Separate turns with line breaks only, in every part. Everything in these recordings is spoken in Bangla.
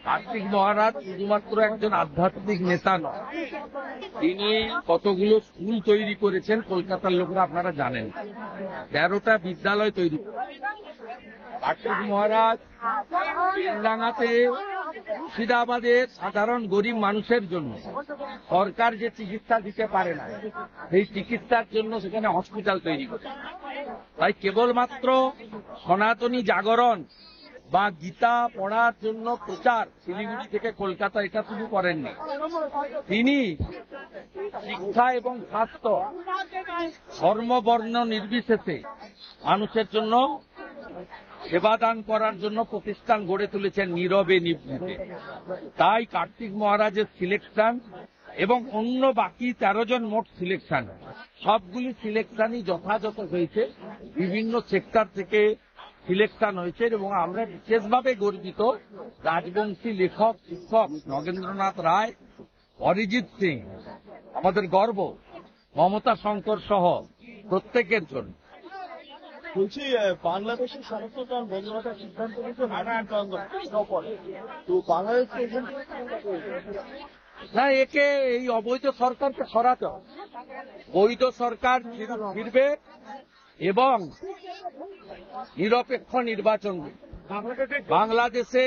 কার্তিক মহারাজ শুধুমাত্র একজন আধ্যাত্মিক নেতা নয়, তিনি কতগুলো স্কুল তৈরি করেছেন কলকাতার লোকরা আপনারা জানেন। 13টা বিদ্যালয় তৈরি করেছেন কার্তিক মহারাজ। তেলেঙ্গানাতে মুর্শিদাবাদের সাধারণ গরিব মানুষের জন্য সরকার যে চিকিৎসা দিতে পারে না, সেই চিকিৎসার জন্য সেখানে হসপিটাল তৈরি করেছে। তাই কেবলমাত্র সনাতনী জাগরণ বা গীতা পড়ার জন্য প্রচার শিলিগুড়ি থেকে কলকাতা এটা শুরু করেননি, তিনি শিক্ষা এবং স্বাস্থ্য ধর্মবর্ণ নির্বিশেষে মানুষের জন্য সেবাদান করার জন্য প্রতিষ্ঠান গড়ে তুলেছেন নীরবে নিভৃতে। তাই কার্তিক মহারাজের সিলেকশন এবং অন্য বাকি 13 জন মোট সিলেকশন, সবগুলি সিলেকশনই যথাযথ হয়েছে। বিভিন্ন সেক্টর থেকে সিলেকশন হয়েছে এবং আমরা বিশেষভাবে গর্বিত রাজবংশী লেখক শিক্ষক নগেন্দ্রনাথ রায়, অরিজিৎ সিং আমাদের গর্ব, মমতা শঙ্কর সহ প্রত্যেকের জন্য।
বলছি বাংলাদেশের সমস্ত বন্ধ রাখার সিদ্ধান্ত কিন্তু তো বাংলাদেশ
না, একে এই অবৈধ সরকারকে সরাতে হবে। বৈধ সরকার ফিরবে এবং নিরপেক্ষ নির্বাচন। বাংলাদেশে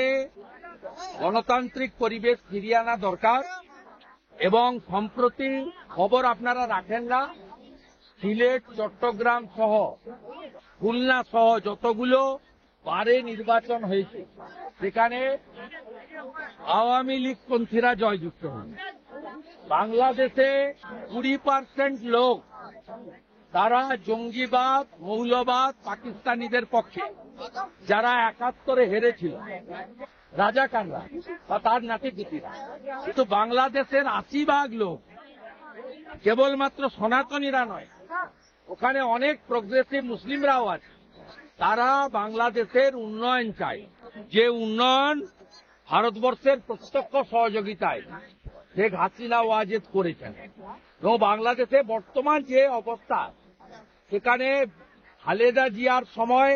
গণতান্ত্রিক পরিবেশ ফিরিয়ে আনা দরকার এবং সম্প্রতি খবর আপনারা রাখেন না, সিলেট, চট্টগ্রাম সহ খুলনা সহ যতগুলো পারে নির্বাচন হয়েছে সেখানে আওয়ামী লীগ পন্থীরা জয়যুক্ত হন। বাংলাদেশে 20% লোক তারা জঙ্গিবাদ, মৌলবাদ, পাকিস্তানিদের পক্ষে, যারা 71-এ হেরেছিল রাজাকাররা বা তার নাতিপুতিরা। কিন্তু বাংলাদেশের 80% লোক কেবলমাত্র সনাতনীরা নয়, ওখানে অনেক প্রগ্রেসিভ মুসলিমরাও আছে, তারা বাংলাদেশের উন্নয়ন চায়। যে উন্নয়ন ভারতবর্ষের প্রত্যক্ষ সহযোগিতায় শেখ হাসিনা ওয়াজেদ করেছেন এবং বাংলাদেশে বর্তমান যে অবস্থা, সেখানে খালেদা জিয়ার সময়,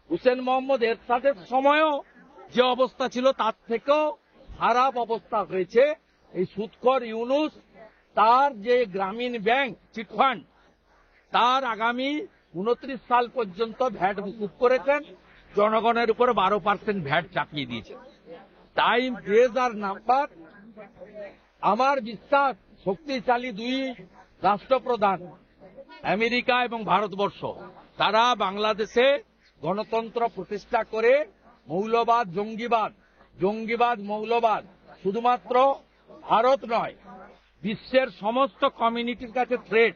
হুসেন মোহাম্মদ এরশাদের সময়ও যে অবস্থা ছিল তার থেকেও খারাপ অবস্থা হয়েছে। এই সুদখোর ইউনূস তার যে গ্রামীণ ব্যাংক চিটফান্ড, তার আগামী 29 সাল পর্যন্ত ভ্যাট মুকুব করেছেন, জনগণের উপর 12% ভ্যাট চাপিয়ে দিয়েছেন। টাইম, ডেজ আর নাম্বার। আমার বিশ্বাস শক্তিশালী দুই রাষ্ট্রপ্রধান আমেরিকা এবং ভারতবর্ষ, তারা বাংলাদেশে গণতন্ত্র প্রতিষ্ঠা করে মৌলবাদ, জঙ্গিবাদ, মৌলবাদ শুধুমাত্র ভারত নয়, বিশ্বের সমস্ত কমিউনিটির কাছে থ্রেট।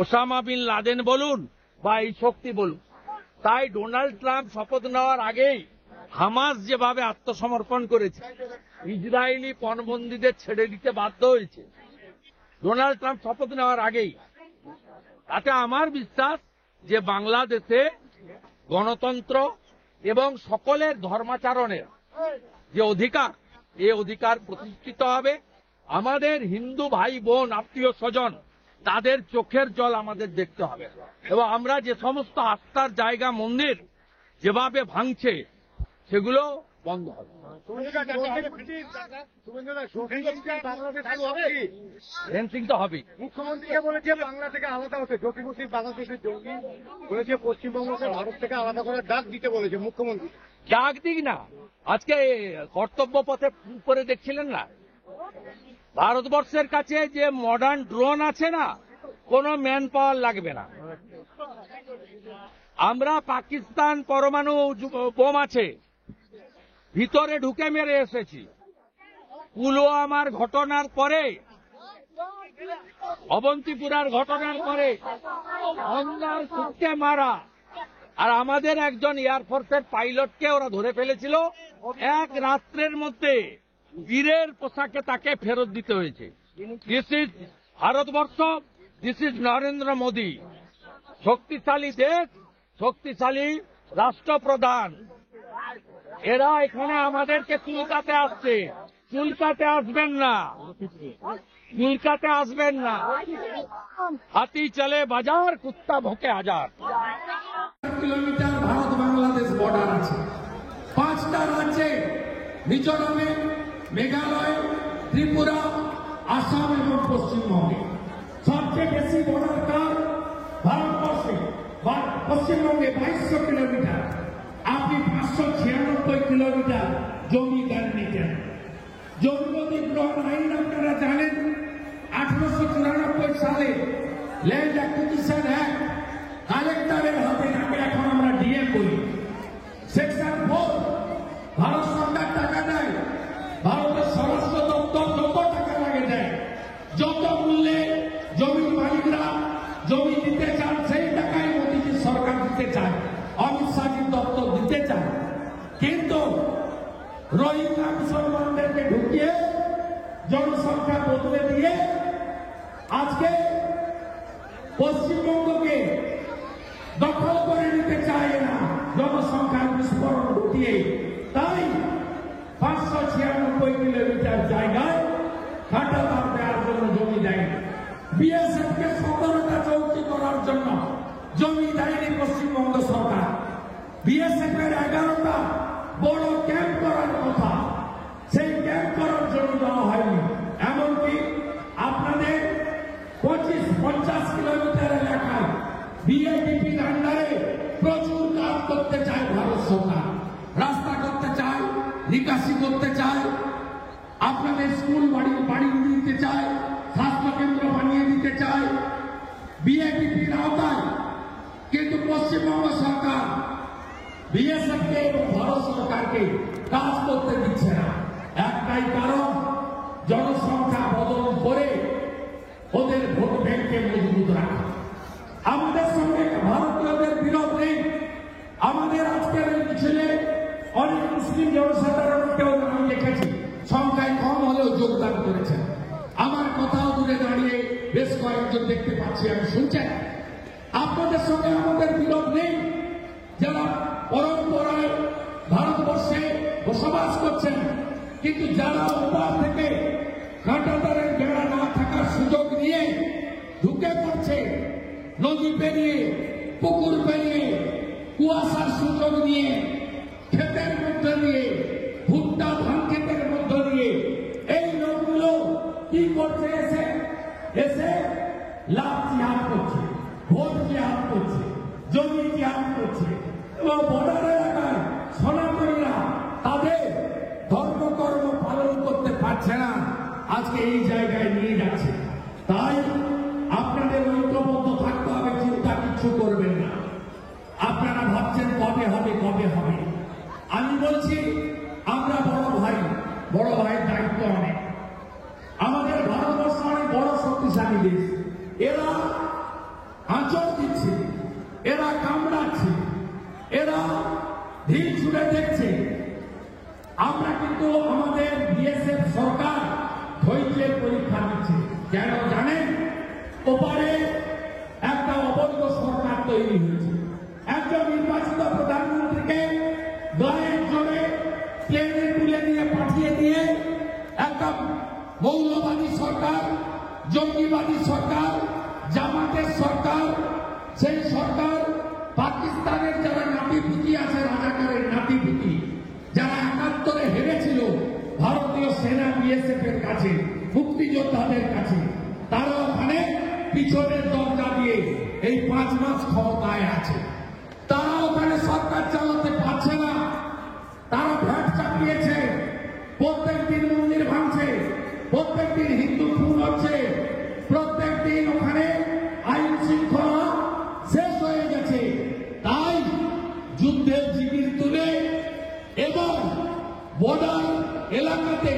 ওসামা বিন লাদেন বলুন বা এই শক্তি বলুন। তাই ডোনাল্ড ট্রাম্প শপথ নেওয়ার আগেই হামাস যেভাবে আত্মসমর্পণ করেছে, ইসরায়েলি পণবন্দীদের ছেড়ে দিতে বাধ্য হয়েছে ডোনাল্ড ট্রাম্প শপথ নেওয়ার আগেই, তাতে আমার বিশ্বাস যে বাংলাদেশে গণতন্ত্র এবং সকলের ধর্মাচরণের যে অধিকার, এই অধিকার প্রতিষ্ঠিত হবে। আমাদের হিন্দু ভাই বোন, আত্মীয় স্বজন, তাদের চোখের জল আমাদের দেখতে হবে এবং আমরা যে সমস্ত আস্থার জায়গা, মন্দির যেভাবে ভাঙছে সেগুলো বন্ধ হবে। ফেন্সিং তো হবে।
মুখ্যমন্ত্রীকে বলেছে বাংলা থেকে আলাদা হতে, জঙ্গি বাংলাদেশের জঙ্গি বলেছে পশ্চিমবঙ্গকে ভারত থেকে আলাদা করে ডাক দিতে বলেছে মুখ্যমন্ত্রী।
ডাক দিক না, আজকে কর্তব্য পথে করে দেখছিলেন না, ভারতবর্ষের কাছে যে মডার্ন ড্রোন আছে না, কোনো ম্যান পাওয়ার লাগবে না। আমরা পাকিস্তান পরমাণু বোম আছে ভিতরে ঢুকে মেরে এসেছি। পুলওয়ামার ঘটনার পরে, অবন্তিপুরার ঘটনার পরে অন্যার কুককে মারা, আর আমাদের একজন এয়ারফোর্সের পাইলটকে ওরা ধরে ফেলেছিল। এক রাত্রের মধ্যে বীরের পোশাকে তাকে ফেরত দিতে হয়েছে। This is Bharatvarsha, this is Narendra Modi. শক্তিশালী দেশ, শক্তিশালী রাষ্ট্রপ্রধান, এরা এখানে আমাদেরকে চুলকাতে আসছে। চুলকাতে আসবেন না, চুলকাতে আসবেন না। হাতি চলে বাজার, কুত্তা ভোকে হাজার।
কিলোমিটার ভারত বাংলাদেশ বর্ডার আছে। 5টা রাজ্যে মিজোরামে, মেঘালয়, ত্রিপুরা, আসাম এবং পশ্চিমবঙ্গে। সবচেয়ে বেশি বর্ডার কার? ভারতবর্ষে। পশ্চিমবঙ্গে 2200 কিলোমিটার, আপনি 596 কিলোমিটার জমি দেননি কেন? জমি অধিগ্রহণ আইন আপনারা জানেন, 1894 সালে ল্যান্ড অ্যাকুইজিশন অ্যাক্ট, কালেক্টরের হাতে থাকে, এখন আমরা ডিএম বলি। সেকশন 4, ভারত সরকার টাকা দেয়, ভারতের স্বরাষ্ট্র দপ্তর যত টাকা লাগে দেয়, যত মূল্যে জমির মালিকরা জমি দিতে চান সেই টাকাই মোদীজি সরকার দিতে চায়, অমিত শাহজির দপ্তর দিতে চায়। কিন্তু রোহিঙ্গা মুসলমানদেরকে ঢুকিয়ে জনসংখ্যা বদলে দিয়ে আজকে পশ্চিমবঙ্গকে দখল করে নিতে চায় না, জনসংখ্যার বিস্ফোরণ ঘটিয়ে। তাই 596 কিলোমিটার জায়গায় খাটাদার দেওয়ার জন্য জমি দেয়। বিএসএফ কে 17টা চৌকি করার জন্য জমি দেয়নি পশ্চিমবঙ্গ সরকার। বিএসএফ এর 11টা বড় ক্যাম্প করার কথা, সেই ক্যাম্প করার জন্য দেওয়া হয়নি। এমনকি আপনাদের 50 কিলোমিটার এলাকায় বিএডিপির আন্ডারে প্রচুর কাজ করতে চায় ভারত সরকার। রাস্তা করতে চায়, নিকাশি করতে চায়, আপনাদের স্কুল বাড়ি দিতে চায়, স্বাস্থ্য কেন্দ্র বানিয়ে দিতে চায় বিএডিপির আওতায়। কিন্তু পশ্চিমবঙ্গ সরকার বিএসএফ কে এবং ভারত সরকারকে কাজ করতে দিচ্ছে না। একটাই কারণ, জনসংখ্যা বদল করে ওদের ভোট ব্যাংককে মজবুত রাখা। আমাদের সঙ্গে ভারতীয়দের বিরোধ নেই। আমাদের আজকের এই মিছিলে অনেক মুসলিম জনসাধারণকেও আমি দেখেছি, সংখ্যায় কম হলেও যোগদান করেছেন। আমার কথাও দূরে দাঁড়িয়ে বেশ কয়েকজন দেখতে পাচ্ছি, আমি শুনছেন। আপনাদের সঙ্গে আমাদের বিরোধ নেই। যারা পরম্পরায় ভারতবর্ষে বসবাস করছেন, কিন্তু যারা ওপার থেকে কাঁটাতারের বেড়া না থাকার সুযোগ নিয়ে ঢুকে পড়ছে, নদী পেরিয়ে, পুকুর পেরিয়ে, কুয়াশার সুযোগ নিয়ে, ক্ষেতের মধ্যে দিয়ে, ভুট্টা ধান ক্ষেতের মধ্যে দিয়ে, এই লোকগুলো কি করছে? এসে লাভ জিহাদ করছে, ভোট জিহাদ করছে, জমি জিহাদ করছে এবং বর্ডার এলাকায় সনাতনীরা তাদের ধর্মকর্ম পালন করতে পারছে না, আজকে এই জায়গায় নিয়ে যাচ্ছে। তাই আপনাদের ঐক্যবদ্ধ থাকতে হবে, চিন্তা কিচ্ছু করবেন না। আপনারা ভাবছেন কবে হবে, কবে হবে। আমি বলছি, আমরা বড় ভাইয়ের দায়িত্ব অনেক। আমাদের ভারতবর্ষ অনেক বড় শক্তিশালী দেশ। এরা আঁচড় দিচ্ছে, এরা কামড়াচ্ছে, এরা ঢিল ছুড়ে দেখছে। আমরা কিন্তু আমাদের বিএসএফ সরকার ধৈর্যের পরীক্ষা দিচ্ছে। কেন জানেন? ওপারে একটা অবৈধ সরকার তৈরি হয়েছে। একজন নির্বাচিত প্রধানমন্ত্রীকে গায়ের জোরে প্লেনে তুলে নিয়ে পাঠিয়ে দিয়ে একটা মৌলবাদী সরকার, জঙ্গিবাদী সরকার, জামাতের সরকার, সেই সরকার পাকিস্তানের যারা নাতিপুতি আছে, রাজাকারের নাতিপুতি, যারা 71-এ হেরেছিল ভারতীয় সেনা বিএসএফ এর কাছে, মুক্তিযোদ্ধাদের কাছে, তারা ওখানে পিছনের দরজা দিয়ে এই 5 মাস ক্ষমতায় আছে। তারা ওখানে সরকার চালাতে পারছে না। তারা ভ্যাট চাপিয়েছে, প্রত্যেক দিন মন্দির ভাঙছে, প্রত্যেক দিন হিন্দু খুন হচ্ছে, প্রত্যেক দিন ওখানে আইন শৃঙ্খলা শেষ হয়ে গেছে। তাই যুদ্ধের জিগির তুলে এবং বর্ডার এলাকাতে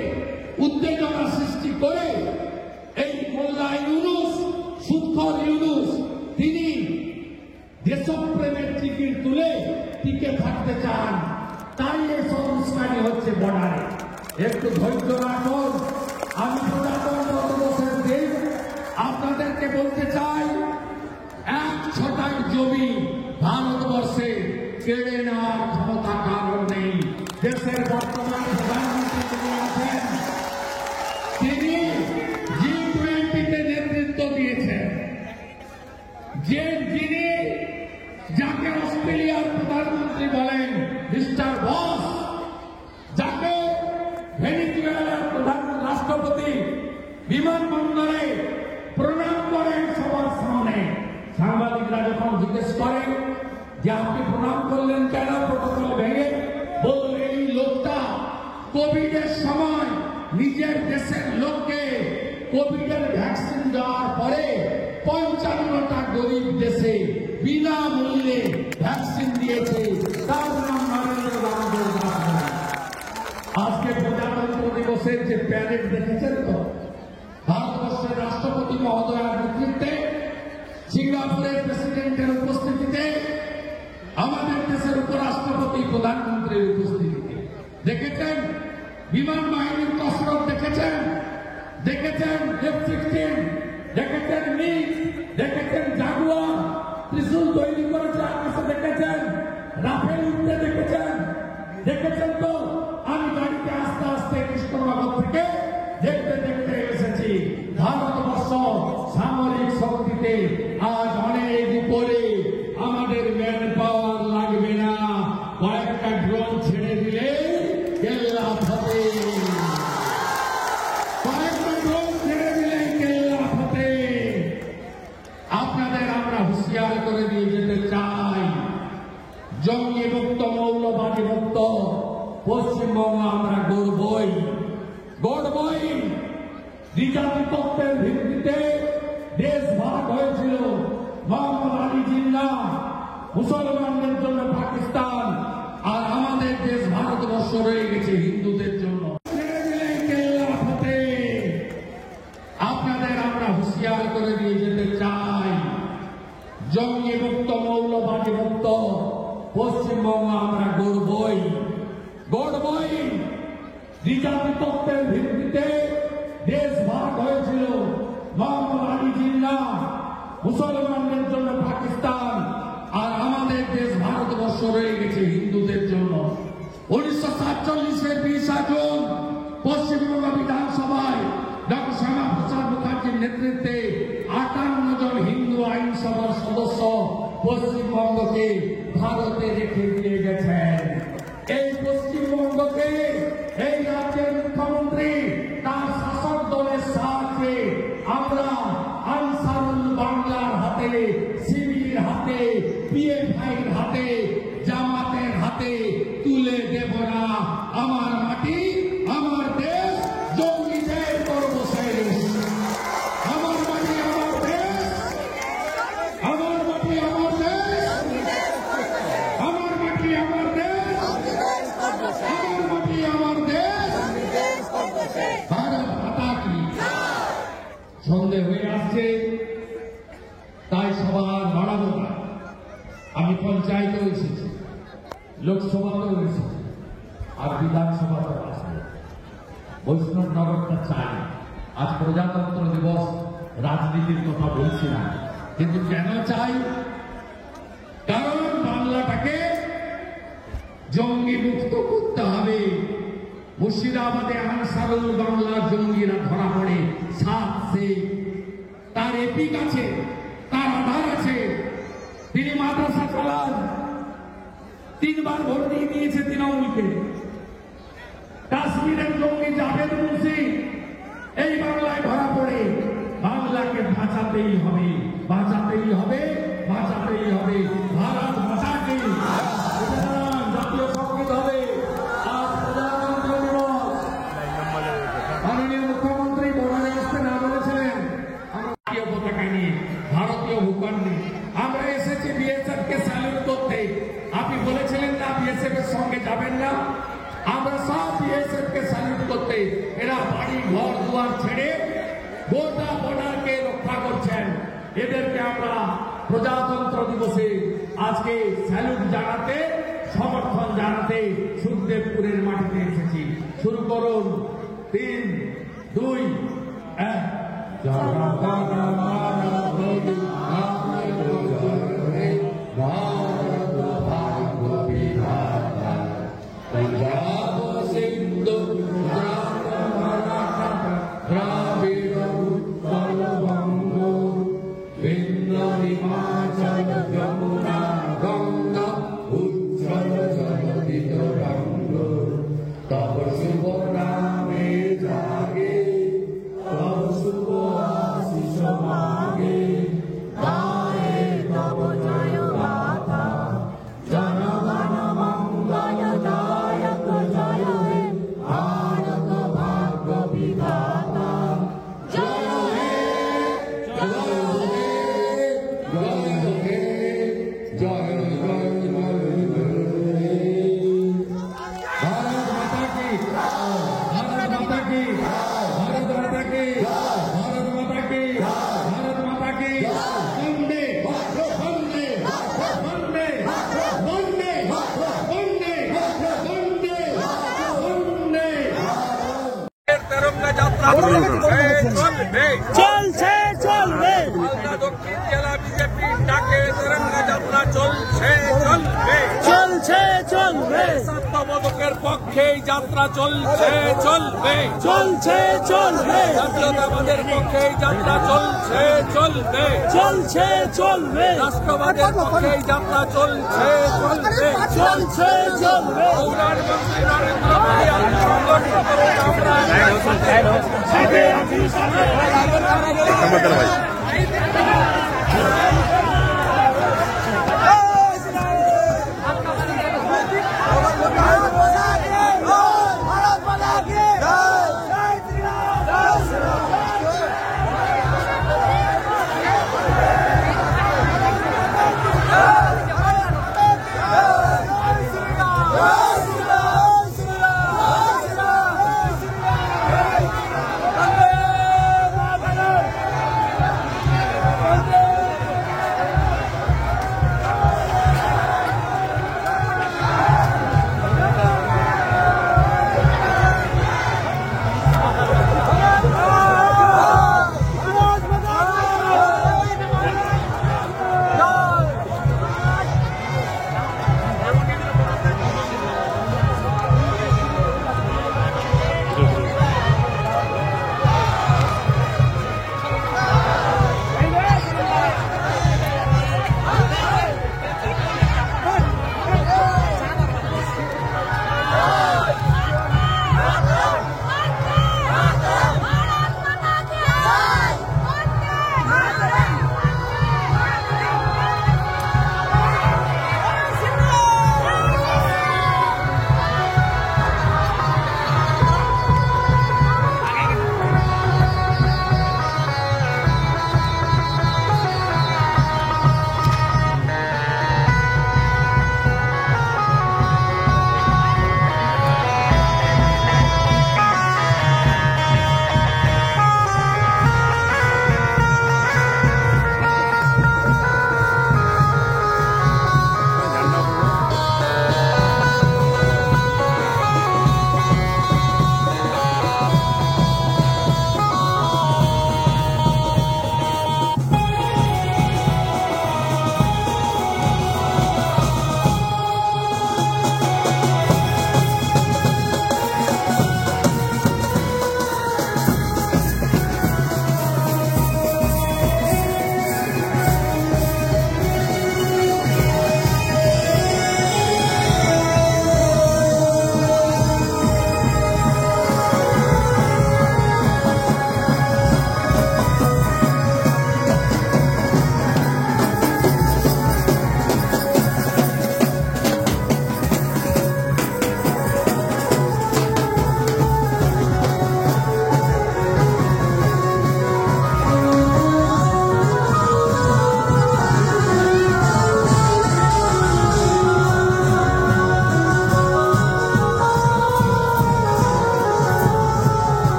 উত্তেজনা সৃষ্টি করে এই মোল্লা ইউনুস, সুৎখর ইউনুস, তিনি দেশপ্রেমের জিগির তুলে টিকে থাকতে চান। তাই এসব উস্কানি হচ্ছে বর্ডারে। একটু ধৈর্য রাখুন। আমি প্রজাতন্ত্র দিবসের দিন আপনাদেরকে বলতে চাই, 1 ছটাক জমি ভারতবর্ষে কেড়ে নেওয়ার ক্ষমতা কারণ নেই। দেশের বর্তমান প্রধানমন্ত্রী যিনি আছেন, তিনি G20-তে নেতৃত্ব দিয়েছেন। যিনি যাকে অস্ট্রেলিয়ার প্রধানমন্ত্রী বলেন মিস্টার বস, যাকে ভেনেজুয়েলার প্রধান রাষ্ট্রপতি বিমানবন্দরে প্রণাম করেন সবার সামনে। সাংবাদিকরা যখন জিজ্ঞেস করেন যে আপনি প্রণাম করলেন কেন প্রটোকল ভেঙে, বললেন এই লোকটা কোভিডের সময় নিজের দেশের লোককে কোভিডের ভ্যাকসিন দেওয়ার পরে 55টা গরিব দেশে বিনামূল্যে ভ্যাকসিন দিয়েছে। তার নাম নরেন্দ্র দামোদর দাস। আজকে প্রজাতন্ত্র দিবসের যে প্যারেড দেখেছেন তো, ভারতবর্ষের রাষ্ট্রপতি মহোদয়ের নেতৃত্বে, সিঙ্গাপুরের প্রেসিডেন্টের উপস্থিতিতে, আমাদের দেশের উপরাষ্ট্রপতি প্রধানমন্ত্রীর উপস্থিতিতে দেখেছেন বিমান বাহিনীর কসরত, দেখেছেন F-16, দেখেছেন মিগ, দেখেছেন জাগুয়ার, ত্রিশূল তৈরি করেছে আকাশে দেখেছেন, রাফেল উঠতে দেখেছেন তো। আমি গাড়িতে আস্তে আস্তে কৃষ্ণনগর থেকে দেখতে এসেছি ভারতবর্ষ সামরিক শক্তিতে আজ অনেক উপরে। আমাদের ম্যান পাওয়ার লাগবে না, কয়েকটা ড্রোন ছেড়ে দিলে কেল্লা ফতে, কয়েকটা ড্রোন ছেড়ে দিলে কেল্লা ফতে। আপনাদের আমরা হুঁশিয়ার করে দিয়ে যেতে চাই, জঙ্গি মুক্ত মৌলবাদী মুক্ত পশ্চিমবঙ্গ আমরা গড়বই। দ্বিজাতি তত্ত্বের ভিত্তিতে দেশ ভাগ হয়েছিল। মোহাম্মদ আলী জিন্নাহ, মুসলমানদের জন্য পাকিস্তান, আর আমাদের দেশ ভারতবর্ষ রয়ে গেছে হিন্দুদের জন্য। আপনাদের আমরা হুঁশিয়ার করে দিয়ে যেতে চাই, জঙ্গি মুক্ত মৌলবাদী মুক্ত পশ্চিমবঙ্গ আমরা গড়বই। দ্বিজাতি তত্ত্বের ভিত্তিতে দেশ ভাগ হয়েছিল। মোহাম্মদ আলী জিন্নাহ, মুসলমানদের জন্য পাকিস্তান, আর আমাদের দেশ ভারতবর্ষ রয়ে গেছে হিন্দুদের জন্য। 1947-এর 20 জুন পশ্চিমবঙ্গ বিধানসভায় ডক্টর শ্যামাপ্রসাদ মুখার্জির নেতৃত্বে 58 জন হিন্দু আইনসভার সদস্য পশ্চিমবঙ্গকে ভারতে রেখে দিয়ে গেছেন। এই পশ্চিমবঙ্গকে এই রাজ্যের মুখ্যমন্ত্রী তার শাসক দলের সাহায্যে আমরা আনসারুল বাংলার হাতে, শিবির হাতে, পিএফআইর হাতে, জামাতের হাতে তুলে দেব না। আমার মাটি, আমার দেশ, জঙ্গিদের করব শেষ। আমার মাটি, আমার দেশ, আমার মাটি, আমার দেশ, আমার মাটি, আমার দেশ, আমার মাটি, আমার দেশ, ভারত মাতা কি। সন্ধে হয়ে আসছে, তাই সবার বাড়াবো না। আমি পঞ্চায়েতেও এসেছি, লোকসভাতেও এসেছি, আর বিধানসভাতেও আসবো। বৈষ্ণবনগরটা চাই। আজ প্রজাতন্ত্র দিবস, রাজনীতির কথা বলছি না, কিন্তু কেন চাই? কারণ বাংলাটাকে জঙ্গি মুক্ত করতে হবে। মুর্শিদাবাদে আনসারুল বাংলার জঙ্গিরা ধরা পড়ে 7 শেখ, তার এপিক আছে, তার আধার আছে। তিনি মাদ্রাসা চালান, 3 বার ভোট দিয়ে দিয়েছে তৃণমূলকে। কাশ্মীরের জঙ্গি জাভেদ মুন্সি এই বাংলায় ধরা পড়ে। বাংলাকে বাঁচাতেই হবে, বাঁচাতেই হবে, বাঁচাতেই হবে। ভারত মাতাকে জাতীয় সঙ্গীত হবে। আজ প্রজাতন্ত্র দিবস। মাননীয় মুখ্যমন্ত্রী বর্ডারে আসতে না বলেছিলেন, ভারতীয় পতাকা নিয়ে, ভারতীয় ভূখণ্ড নিয়ে আমরা এসেছি বিএসএফ কে স্যালুট করতে। আপনি বলেছিলেন না বিএসএফ এর সঙ্গে যাবেন না? আমরা সব বিএসএফ কে স্যালুট করতে। এরা বাড়ি ঘর দুয়ার ছেড়ে গোটা বর্ডারকে রক্ষা করছেন। এদেরকে আমরা প্রজাতন্ত্র দিবসে আজকে স্যালুট জানাতে, সমর্থন জানাতে সুখদেবপুরের মাটিতে এসেছি। শুরু করুন, 3, 2, 1। पंजाब सिंधु द्राविड़ उत्कल बंग विंध्य हिमाचल यमुना गंगा उज्जल जलधित रंग तब शुभ नाम भारत माता की, भारत माता की, भारत माता की, भारत माता की। वंदे वंदे वंदे वंदे वंदे वंदे वंदे।
তেরঙ্গা যাত্রা চলছে চলবে মালদা দক্ষিণ জেলা বিজেপি ডাকে তেরঙ্গা যাত্রা চলছে চলবে স্বার্থবোধকের পক্ষে এই যাত্রা চলছে জাতীয়তাবাদের পক্ষে এই যাত্রা চলবে রাষ্ট্রবাদের পক্ষে এই যাত্রা চলবে প্রধানমন্ত্রী নরেন্দ্র মোদী আমরা